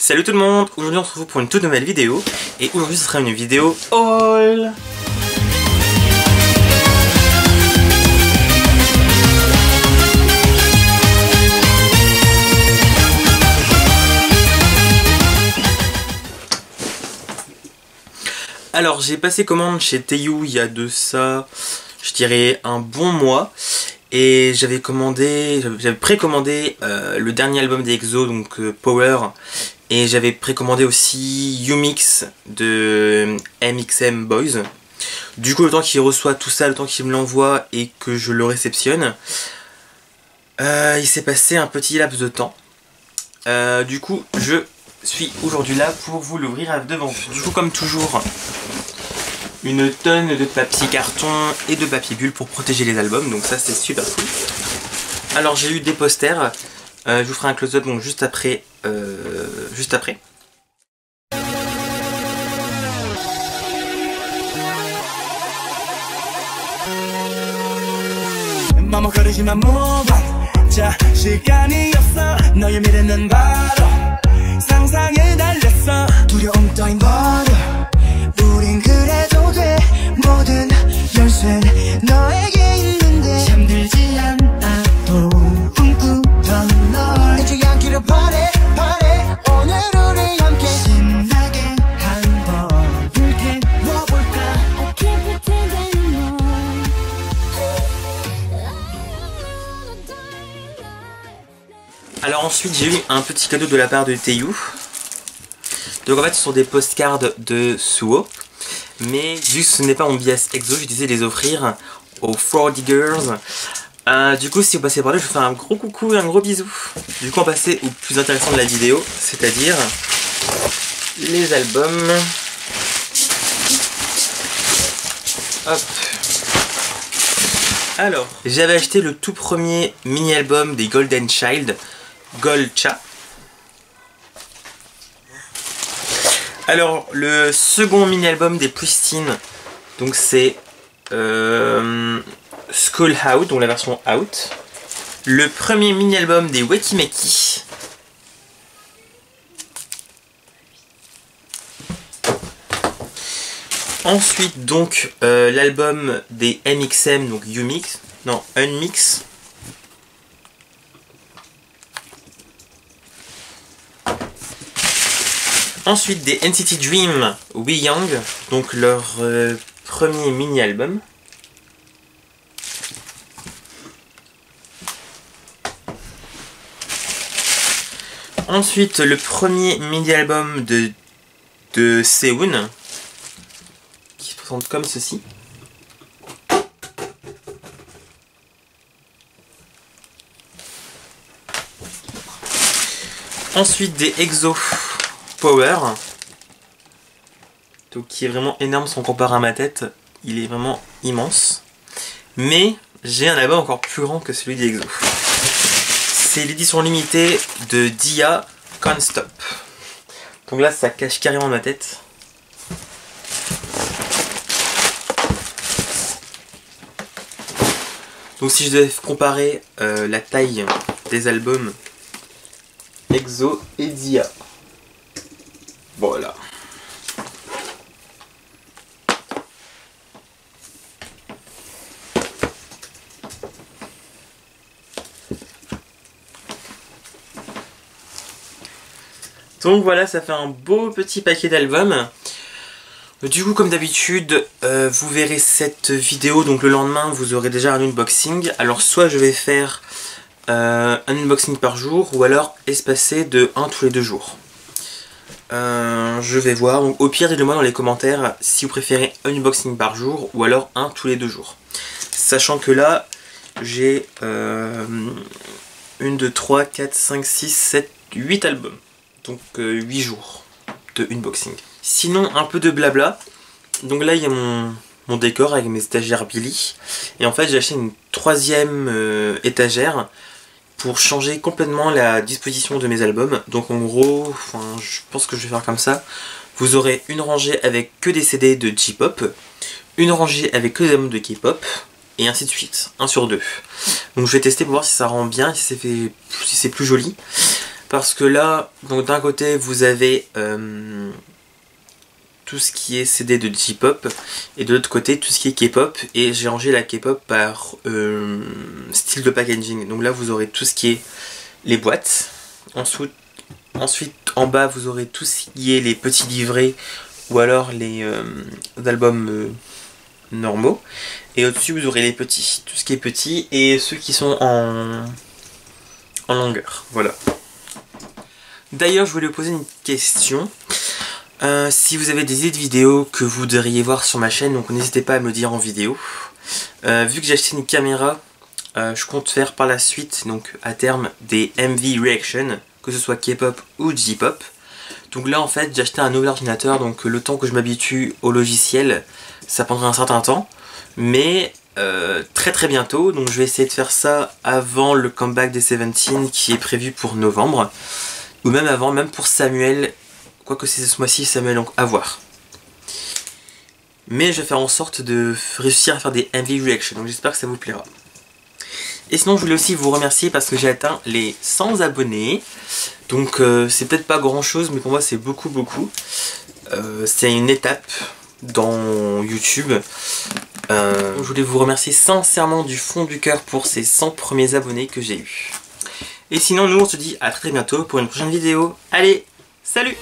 Salut tout le monde, aujourd'hui on se retrouve pour une toute nouvelle vidéo. Et aujourd'hui ce sera une vidéo haul. Alors j'ai passé commande chez Tayou il y a de ça, je dirais un bon mois. Et j'avais précommandé le dernier album des EXO, donc Power. Et j'avais précommandé aussi U-Mix de MXM Boys. Du coup, le temps qu'il reçoit tout ça, le temps qu'il me l'envoie et que je le réceptionne, il s'est passé un petit laps de temps. Du coup, je suis aujourd'hui là pour vous l'ouvrir devant vous. Du coup, comme toujours, une tonne de papier carton et de papier bulle pour protéger les albums, donc ça c'est super cool. Alors j'ai eu des posters, je vous ferai un close-up donc juste après. 우린 그래도 돼 모든 열쇠는 너에게 있는데 잠들지 않아도 꿈꾸던 널 잊지 않기를 바래 오늘 우리 함께 신나게 한번 불태워볼까 I can't pretend anymore. Alors ensuite j'ai eu un petit cadeau de la part de Tayou. Donc en fait ce sont des postcards de Suho. Mais vu que ce n'est pas mon bias EXO, j'ai décidé de les offrir aux 4D Girls. Du coup si vous passez par là, je vous fais un gros coucou et un gros bisou. Du coup on va passer au plus intéressant de la vidéo, c'est-à-dire les albums. Hop. Alors, j'avais acheté le tout premier mini-album des Golden Child, Golcha. Alors, le second mini-album des Pristine, donc c'est Skull Out, donc la version Out. Le premier mini-album des Wekimeki. Ensuite, donc, l'album des MXM, donc U-Mix, non, Unmix. Ensuite des NCT Dream We Young, donc leur premier mini-album. Ensuite le premier mini-album de Sehun, qui se présente comme ceci. Ensuite des EXO Power, donc qui est vraiment énorme si on compare à ma tête, il est vraiment immense. Mais j'ai un album encore plus grand que celui d'EXO. C'est l'édition limitée de Dia Can't Stop. Donc là ça cache carrément ma tête. Donc si je devais comparer la taille des albums EXO et Dia. Voilà. Donc voilà, ça fait un beau petit paquet d'albums. Du coup, comme d'habitude, vous verrez cette vidéo, donc le lendemain, vous aurez déjà un unboxing. Alors soit je vais faire un unboxing par jour, ou alors espacé de 1 tous les 2 jours. Je vais voir, donc au pire dites-le-moi dans les commentaires si vous préférez un unboxing par jour ou alors un tous les 2 jours. Sachant que là j'ai 1, 2, 3, 4, 5, 6, 7, 8 albums. Donc 8 jours de unboxing. Sinon un peu de blabla. Donc là il y a mon décor avec mes étagères Billy. Et en fait j'ai acheté une 3e étagère pour changer complètement la disposition de mes albums. Donc en gros, je pense que je vais faire comme ça. Vous aurez une rangée avec que des CD de J-pop, une rangée avec que des albums de K-pop, et ainsi de suite, 1 sur 2. Donc je vais tester pour voir si ça rend bien, si c'est plus joli. Parce que là, donc d'un côté vous avez tout ce qui est CD de J-pop et de l'autre côté tout ce qui est K-pop, et j'ai rangé la K-pop par style de packaging. Donc là vous aurez tout ce qui est les boîtes, ensuite en bas vous aurez tout ce qui est les petits livrets ou alors les albums normaux, et au-dessus vous aurez les petits, tout ce qui est petit et ceux qui sont en longueur, voilà. D'ailleurs je voulais vous poser une question. Si vous avez des idées de vidéos que vous voudriez voir sur ma chaîne, donc n'hésitez pas à me le dire en vidéo. Vu que j'ai acheté une caméra, je compte faire par la suite, donc à terme, des MV Reaction, que ce soit K-pop ou J-pop. Donc là en fait j'ai acheté un nouvel ordinateur, donc le temps que je m'habitue au logiciel, ça prendra un certain temps. Mais très bientôt, donc je vais essayer de faire ça avant le comeback des Seventeen qui est prévu pour novembre. Ou même avant, même pour Samuel. Quoique c'est ce mois-ci Samuel, donc à voir. Mais je vais faire en sorte de réussir à faire des MV Reaction, donc j'espère que ça vous plaira. Et sinon je voulais aussi vous remercier parce que j'ai atteint les 100 abonnés. Donc c'est peut-être pas grand chose, mais pour moi c'est beaucoup. C'est une étape dans YouTube. Je voulais vous remercier sincèrement du fond du cœur pour ces 100 premiers abonnés que j'ai eu. Et sinon nous on se dit à très bientôt pour une prochaine vidéo. Allez, salut!